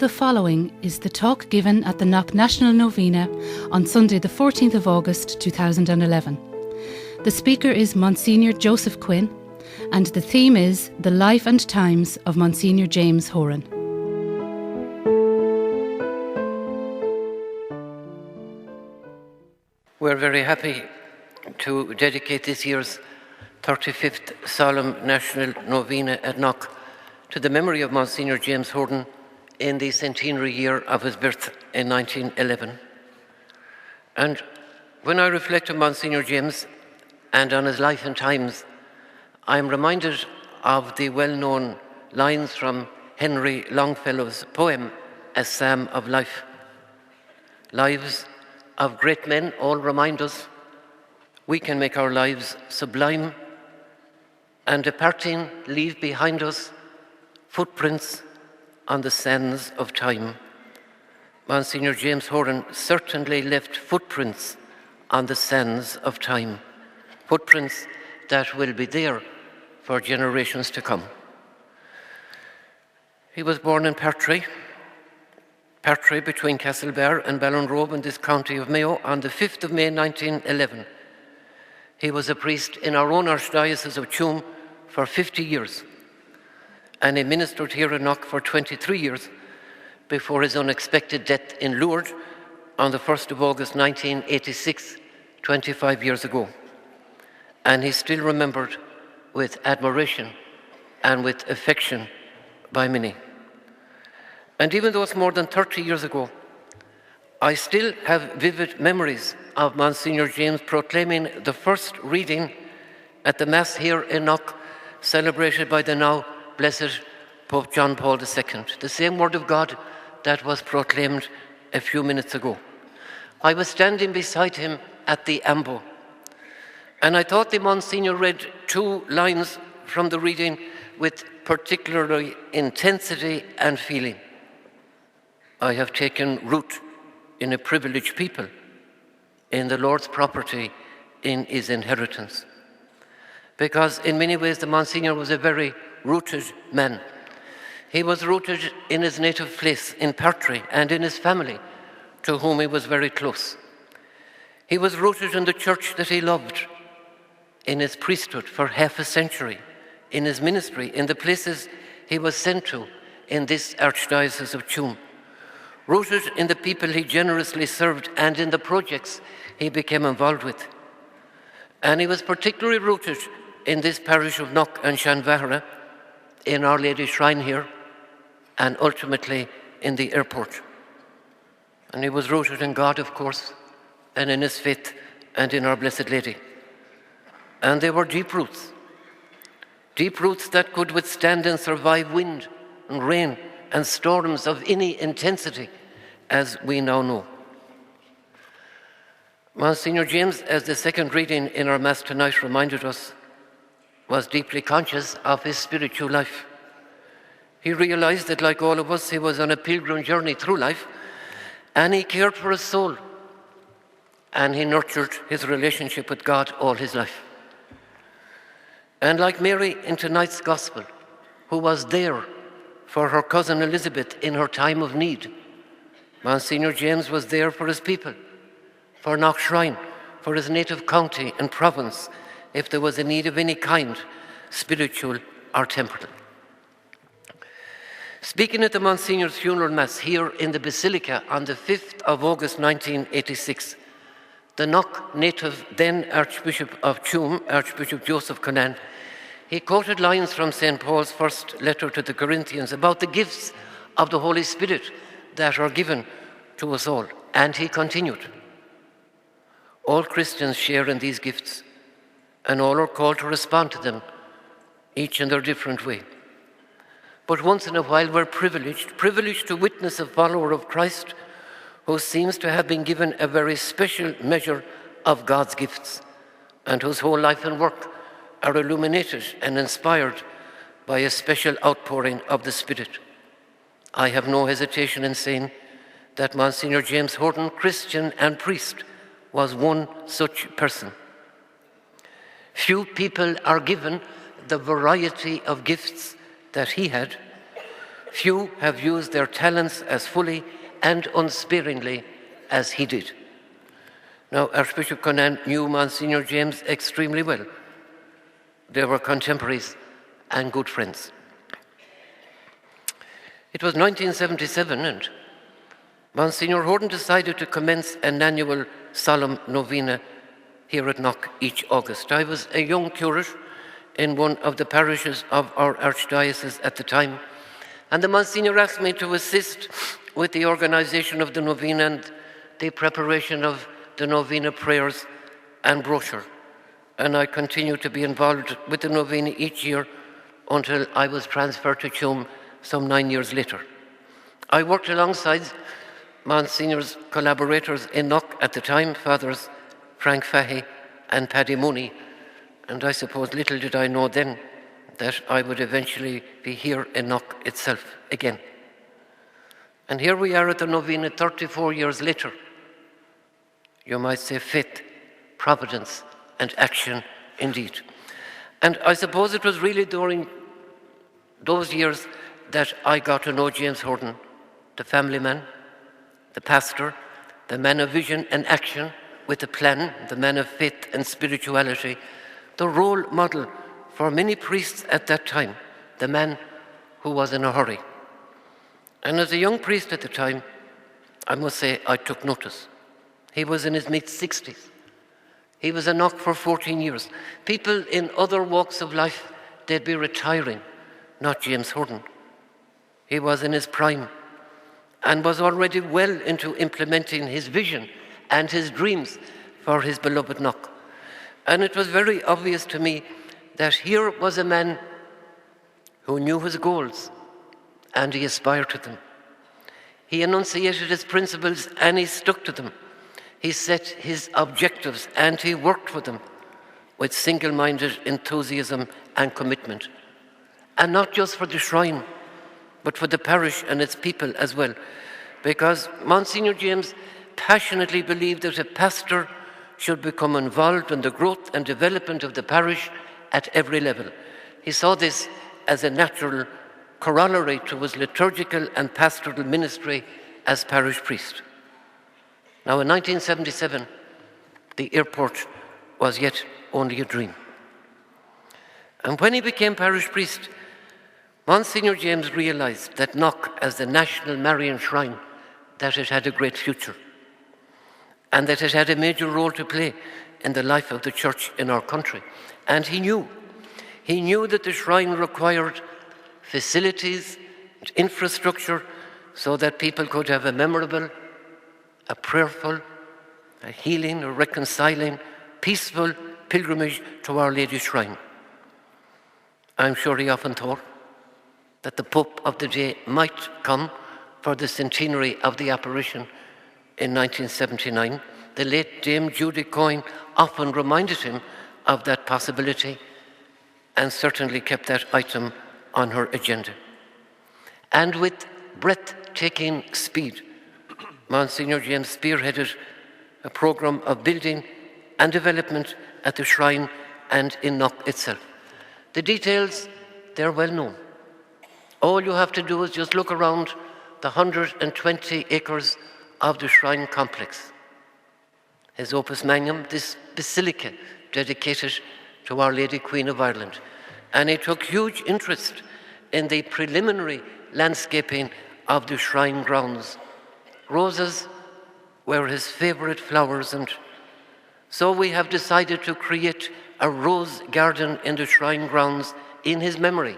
the following is the talk given at the Knock National Novena on Sunday the 14th of August 2011. The speaker is Monsignor Joseph Quinn, and the theme is The Life and Times of Monsignor James Horan. We're very happy to dedicate this year's 35th Solemn National Novena at Knock to the memory of Monsignor James Horan in the centenary year of his birth in 1911. And when I reflect on Monsignor James and on his life and times, I am reminded of the well-known lines from Henry Longfellow's poem, A Psalm of Life. Lives of great men all remind us we can make our lives sublime, and departing leave behind us footprints on the sands of time. Monsignor James Horan certainly left footprints on the sands of time, footprints that will be there for generations to come. He was born in Partry between Castlebar and Ballinrobe in this county of Mayo on the 5th of May 1911. He was a priest in our own Archdiocese of Tuam for 50 years, and he ministered here in Knock for 23 years before his unexpected death in Lourdes on the 1st of August 1986, 25 years ago. And he's still remembered with admiration and with affection by many. And even though it's more than 30 years ago, I still have vivid memories of Monsignor James proclaiming the first reading at the Mass here in Knock, celebrated by the now Blessed Pope John Paul II, the same word of God that was proclaimed a few minutes ago. I was standing beside him at the ambo, and I thought the Monsignor read two lines from the reading with particular intensity and feeling. I have taken root in a privileged people, in the Lord's property, in his inheritance. Because in many ways the Monsignor was a very rooted man. He was rooted in his native place, in Partry, and in his family, to whom he was very close. He was rooted in the church that he loved, in his priesthood for half a century, in his ministry, in the places he was sent to in this Archdiocese of Tuam. Rooted in the people he generously served and in the projects he became involved with. And he was particularly rooted in this parish of Knock and Shanvahara, in Our Lady Shrine here, and ultimately in the airport. And he was rooted in God, of course, and in his faith, and in Our Blessed Lady. And they were deep roots that could withstand and survive wind and rain and storms of any intensity, as we now know. Monsignor James, as the second reading in our Mass tonight reminded us, was deeply conscious of his spiritual life. He realized that, like all of us, he was on a pilgrim journey through life, and he cared for his soul, and he nurtured his relationship with God all his life. And like Mary in tonight's Gospel, who was there for her cousin Elizabeth in her time of need, Monsignor James was there for his people, for Knock Shrine, for his native county and province, if there was a need of any kind, spiritual or temporal. Speaking at the Monsignor's funeral Mass here in the Basilica on the 5th of August 1986, the Knock native, then Archbishop of Tuam, Archbishop Joseph Conan, he quoted lines from St. Paul's first letter to the Corinthians about the gifts of the Holy Spirit that are given to us all. And he continued, all Christians share in these gifts, and all are called to respond to them, each in their different way. But once in a while we're privileged to witness a follower of Christ who seems to have been given a very special measure of God's gifts, and whose whole life and work are illuminated and inspired by a special outpouring of the Spirit. I have no hesitation in saying that Monsignor James Horan, Christian and priest, was one such person. Few people are given the variety of gifts that he had, Few have used their talents as fully and unsparingly as he did. Now, Archbishop Conan knew Monsignor James extremely well. They were contemporaries and good friends. It was 1977, and Monsignor Horan decided to commence an annual solemn novena here at Knock each August. I was a young curate in one of the parishes of our archdiocese at the time, and the Monsignor asked me to assist with the organisation of the novena and the preparation of the novena prayers and brochure. And I continued to be involved with the novena each year until I was transferred to Tuam some 9 years later. I worked alongside Monsignor's collaborators in Knock at the time, Fathers Frank Fahey and Paddy Mooney, and I suppose little did I know then that I would eventually be here in Knock itself again. And here we are at the novena 34 years later. You might say faith, providence, and action indeed. And I suppose it was really during those years that I got to know James Horan, the family man, the pastor, the man of vision and action with a plan, the man of faith and spirituality, the role model for many priests at that time, the man who was in a hurry. And as a young priest at the time, I must say I took notice. He was in his mid-60s. He was a Knock for 14 years. People in other walks of life, they'd be retiring, not James Horan. He was in his prime and was already well into implementing his vision and his dreams for his beloved Knock. And it was very obvious to me that here was a man who knew his goals and he aspired to them. He enunciated his principles and he stuck to them. He set his objectives and he worked for them with single-minded enthusiasm and commitment. And not just for the shrine, but for the parish and its people as well. Because Monsignor James passionately believed that a pastor should become involved in the growth and development of the parish at every level. He saw this as a natural corollary to his liturgical and pastoral ministry as parish priest. Now, in 1977, the airport was yet only a dream. And when he became parish priest, Monsignor James realised that Knock, as the national Marian shrine, that it had a great future and that it had a major role to play in the life of the church in our country. And he knew that the shrine required facilities, infrastructure, so that people could have a memorable, a prayerful, a healing, a reconciling, peaceful pilgrimage to Our Lady's shrine. I'm sure he often thought that the Pope of the day might come for the centenary of the apparition in 1979. The late Dame Judy Coyne often reminded him of that possibility and certainly kept that item on her agenda. And with breathtaking speed, Monsignor James spearheaded a programme of building and development at the shrine and in Knock itself. The details, they're well known. All you have to do is just look around the 120 acres of the shrine complex. His opus magnum, this Basilica, dedicated to Our Lady Queen of Ireland. And he took huge interest in the preliminary landscaping of the shrine grounds. Roses were his favourite flowers, and so we have decided to create a rose garden in the shrine grounds in his memory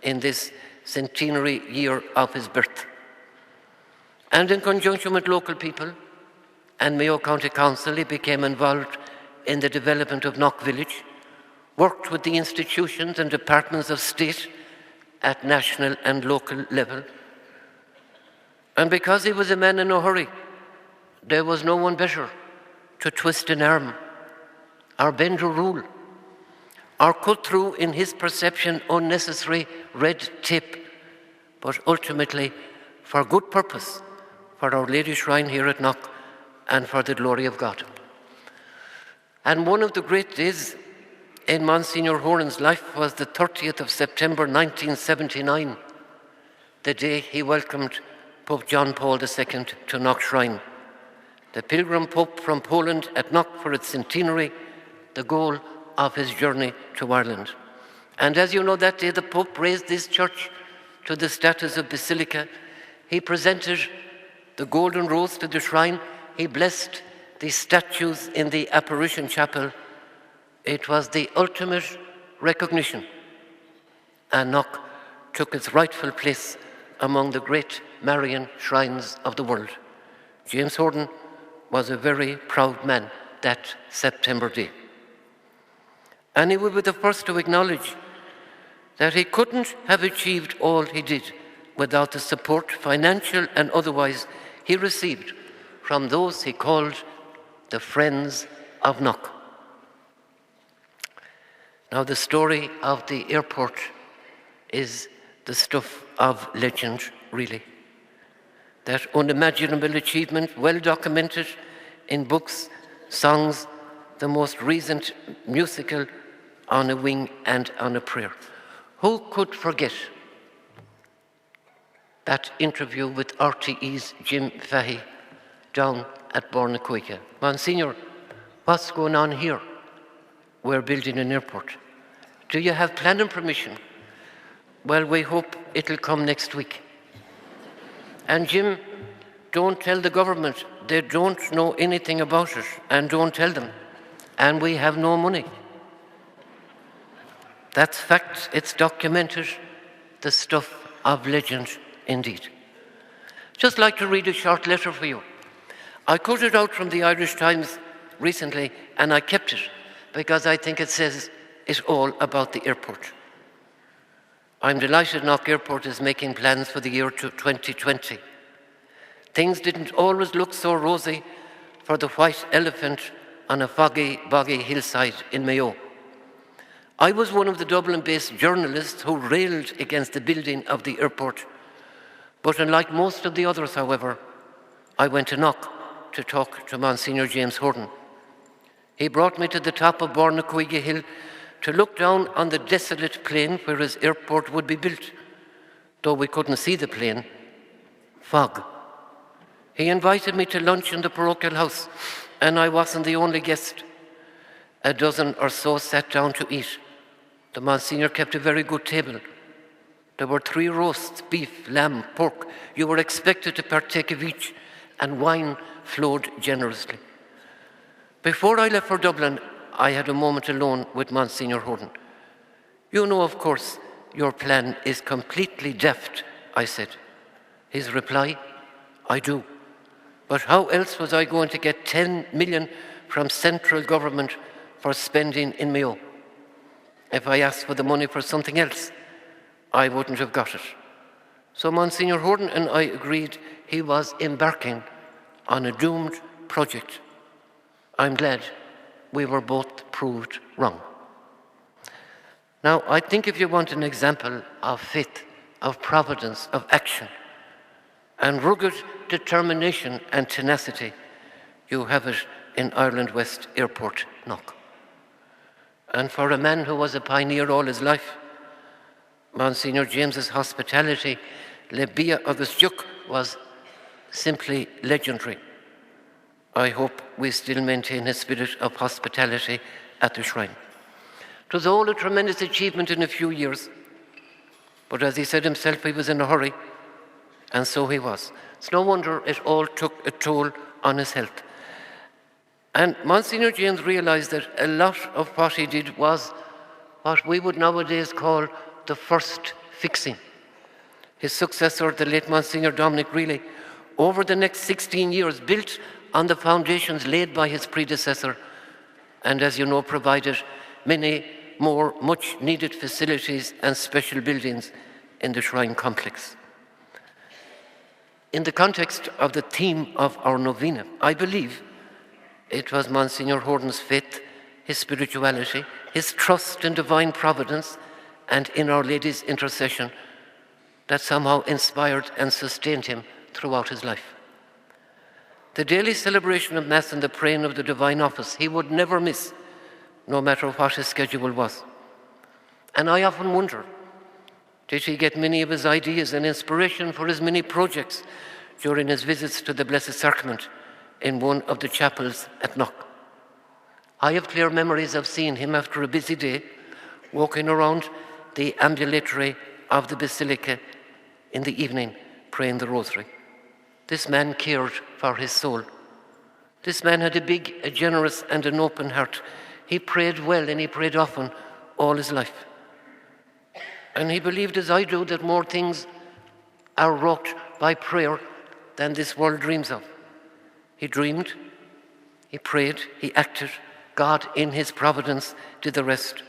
in this centenary year of his birth. And in conjunction with local people and Mayo County Council, he became involved in the development of Knock Village, worked with the institutions and departments of state at national and local level. And because he was a man in a hurry, there was no one better to twist an arm or bend a rule or cut through, in his perception, unnecessary red tape, but ultimately for good purpose, for Our Lady Shrine here at Knock and for the glory of God. And one of the great days in Monsignor Horan's life was the 30th of September 1979, the day he welcomed Pope John Paul II to Knock Shrine, the pilgrim Pope from Poland at Knock for its centenary, the goal of his journey to Ireland. And as you know, that day the Pope raised this church to the status of Basilica. He presented the golden rose to the shrine. He blessed the statues in the Apparition Chapel. It was the ultimate recognition. And Knock took its rightful place among the great Marian shrines of the world. James Horan was a very proud man that September day. And he would be the first to acknowledge that he couldn't have achieved all he did without the support, financial and otherwise, he received from those he called the friends of Knock. Now, the story of the airport is the stuff of legend, really. That unimaginable achievement, well documented in books, songs, the most recent musical, On a Wing and On a Prayer. Who could forget that interview with RTE's Jim Fahey down at Bornacuiga? Monsignor, what's going on here? We're building an airport. Do you have planning permission? Well, we hope it'll come next week. And Jim, don't tell the government. They don't know anything about it, and don't tell them. And we have no money. That's fact, it's documented, the stuff of legend indeed. Just like to read a short letter for you. I cut it out from the Irish Times recently, and I kept it because I think it says it all about the airport. I'm delighted Knock Airport is making plans for the year 2020. Things didn't always look so rosy for the white elephant on a foggy, boggy hillside in Mayo. I was one of the Dublin-based journalists who railed against the building of the airport. But unlike most of the others, however, I went to Knock to talk to Monsignor James Horan. He brought me to the top of Bornacuiga Hill to look down on the desolate plain where his airport would be built. Though we couldn't see the plain, fog. He invited me to lunch in the parochial house, and I wasn't the only guest. A dozen or so sat down to eat. The Monsignor kept a very good table. There were 3 roasts, beef, lamb, pork. You were expected to partake of each, and wine flowed generously. Before I left for Dublin, I had a moment alone with Monsignor Horan. You know, of course, your plan is completely daft, I said. His reply, I do. But how else was I going to get 10 million from central government for spending in Mayo? If I asked for the money for something else, I wouldn't have got it. So Monsignor Horan and I agreed he was embarking on a doomed project. I'm glad we were both proved wrong. Now, I think if you want an example of faith, of providence, of action, and rugged determination and tenacity, you have it in Ireland West Airport, Knock. And for a man who was a pioneer all his life, Monsignor James's hospitality, le bia agus juk, was simply legendary. I hope we still maintain his spirit of hospitality at the shrine. It was all a tremendous achievement in a few years, but as he said himself, he was in a hurry, and so he was. It's no wonder it all took a toll on his health. And Monsignor James realised that a lot of what he did was what we would nowadays call the first fixing. His successor, the late Monsignor Dominic Reilly, over the next 16 years built on the foundations laid by his predecessor, and as you know, provided many more much needed facilities and special buildings in the shrine complex. In the context of the theme of our novena, I believe it was Monsignor Horan's faith, his spirituality, his trust in divine providence and in Our Lady's intercession that somehow inspired and sustained him throughout his life. The daily celebration of Mass and the praying of the Divine Office he would never miss, no matter what his schedule was. And I often wonder, Did he get many of his ideas and inspiration for his many projects during his visits to the Blessed Sacrament in one of the chapels at Knock? I have clear memories of seeing him after a busy day walking around the ambulatory of the Basilica in the evening praying the Rosary. This man cared for his soul. This man had a big, a generous and an open heart. He prayed well and he prayed often all his life. And he believed, as I do, that more things are wrought by prayer than this world dreams of. He dreamed, he prayed, he acted. God, in his providence, did the rest.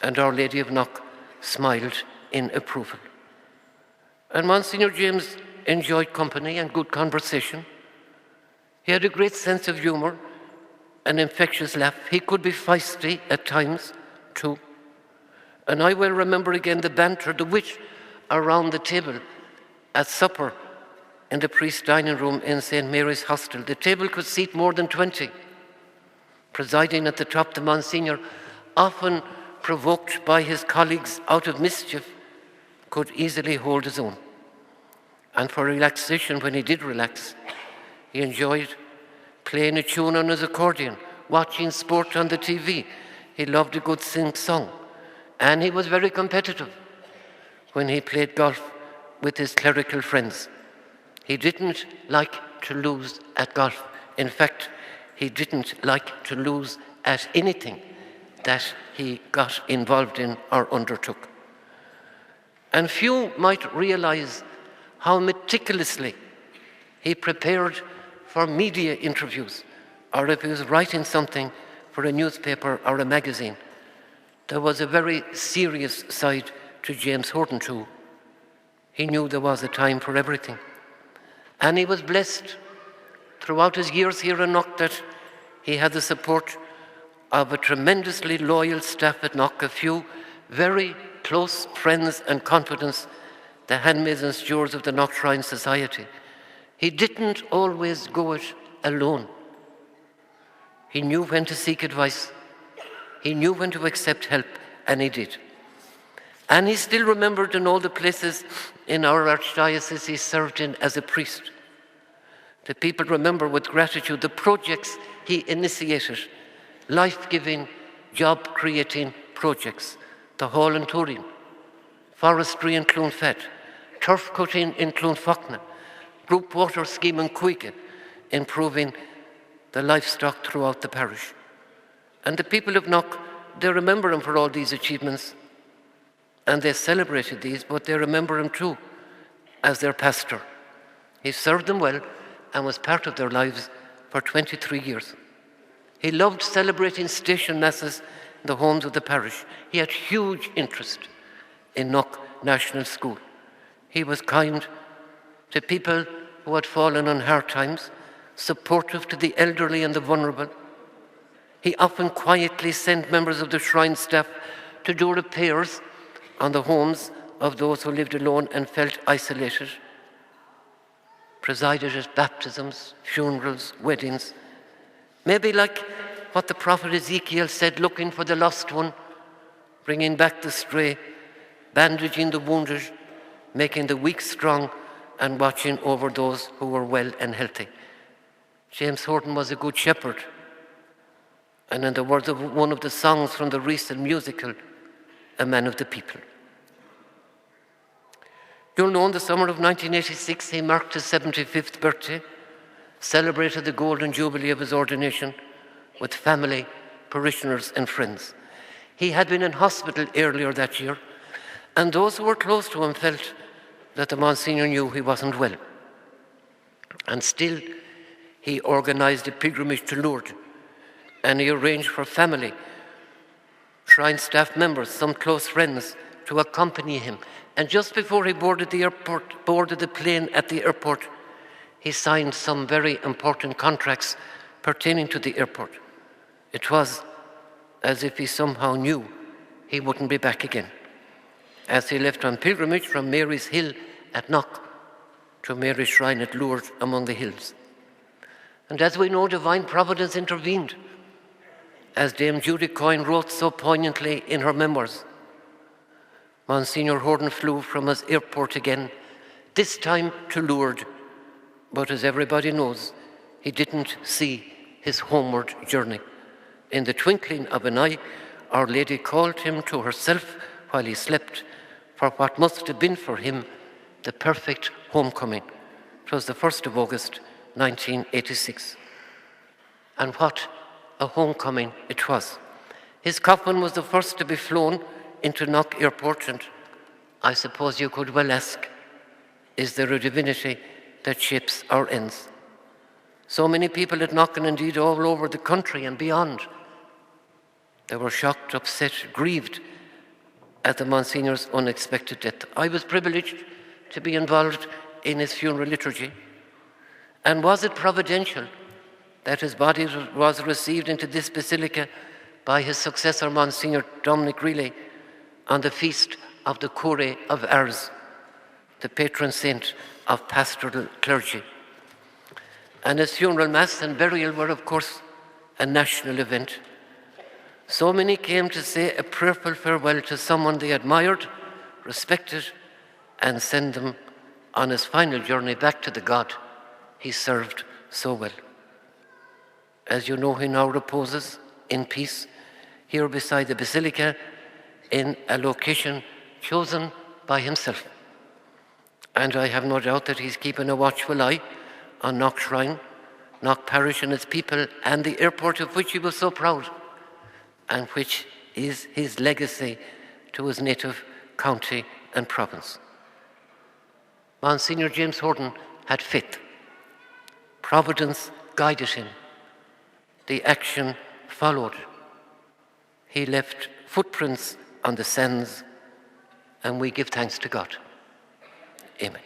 And Our Lady of Knock smiled in approval. And Monsignor James enjoyed company and good conversation. He had a great sense of humour, an infectious laugh. He could be feisty at times, too. And I will remember again the banter, the wit around the table at supper in the priest's dining room in St. Mary's Hostel. The table could seat more than 20. Presiding at the top, the Monsignor, often provoked by his colleagues out of mischief, could easily hold his own. And for relaxation, when he did relax, he enjoyed playing a tune on his accordion, watching sport on the TV. He loved a good sing-song. And he was very competitive when he played golf with his clerical friends. He didn't like to lose at golf. In fact, he didn't like to lose at anything that he got involved in or undertook. And few might realize how meticulously he prepared for media interviews, or if he was writing something for a newspaper or a magazine. There was a very serious side to James Horan too. He knew there was a time for everything. And he was blessed throughout his years here in Knock that he had the support of a tremendously loyal staff at Knock, a few very close friends and confidants, the handmaids and stewards of the Knock Shrine Society. He didn't always go it alone. He knew when to seek advice. He knew when to accept help, and he did. And he still remembered in all the places in our archdiocese he served in as a priest. The people remember with gratitude the projects he initiated, life-giving, job-creating projects. The Hall in Turin, forestry in Clonfet, turf cutting in Clonfocna, group water scheme in Cuica, improving the livestock throughout the parish. And the people of Knock, they remember him for all these achievements, and they celebrated these, but they remember him too as their pastor. He served them well and was part of their lives for 23 years. He loved celebrating station masses in the homes of the parish. He had huge interest in Knock National School. He was kind to people who had fallen on hard times, supportive to the elderly and the vulnerable. He often quietly sent members of the shrine staff to do repairs on the homes of those who lived alone and felt isolated. Presided at baptisms, funerals, weddings. Maybe like what the prophet Ezekiel said, looking for the lost one, bringing back the stray, bandaging the wounded, making the weak strong, and watching over those who were well and healthy. James Horan was a good shepherd. And in the words of one of the songs from the recent musical, a man of the people. You'll know in the summer of 1986, he marked his 75th birthday, celebrated the golden jubilee of his ordination with family, parishioners and friends. He had been in hospital earlier that year, and those who were close to him felt that the Monsignor knew he wasn't well. And still, he organized a pilgrimage to Lourdes, and he arranged for family, shrine staff members, some close friends to accompany him. And just before he boarded the plane at the airport, he signed some very important contracts pertaining to the airport. It was as if he somehow knew he wouldn't be back again, as he left on pilgrimage from Mary's Hill at Knock to Mary's Shrine at Lourdes among the hills. And as we know, divine providence intervened, as Dame Judy Coyne wrote so poignantly in her memoirs. Monsignor Horan flew from his airport again, this time to Lourdes, but as everybody knows, he didn't see his homeward journey. In the twinkling of an eye, Our Lady called him to herself while he slept for what must have been for him the perfect homecoming. It was the 1st of August, 1986. And what a homecoming it was. His coffin was the first to be flown into Knock Airport, and I suppose you could well ask, is there a divinity that shapes our ends? So many people at Knock, and indeed all over the country and beyond, they were shocked, upset, grieved at the Monsignor's unexpected death. I was privileged to be involved in his funeral liturgy. And was it providential that his body was received into this basilica by his successor, Monsignor Dominic Riley, on the feast of the Cure of Ars, the patron saint of pastoral clergy. And his funeral mass and burial were, of course, a national event. So many came to say a prayerful farewell to someone they admired, respected, and send them on his final journey back to the God he served so well. As you know, he now reposes in peace here beside the Basilica in a location chosen by himself. And I have no doubt that he's keeping a watchful eye on Knock Shrine, Knock Parish and its people, and the airport of which he was so proud, and which is his legacy to his native county and province. Monsignor James Horan had faith. Providence guided him. The action followed. He left footprints on the sands, and we give thanks to God. Amen.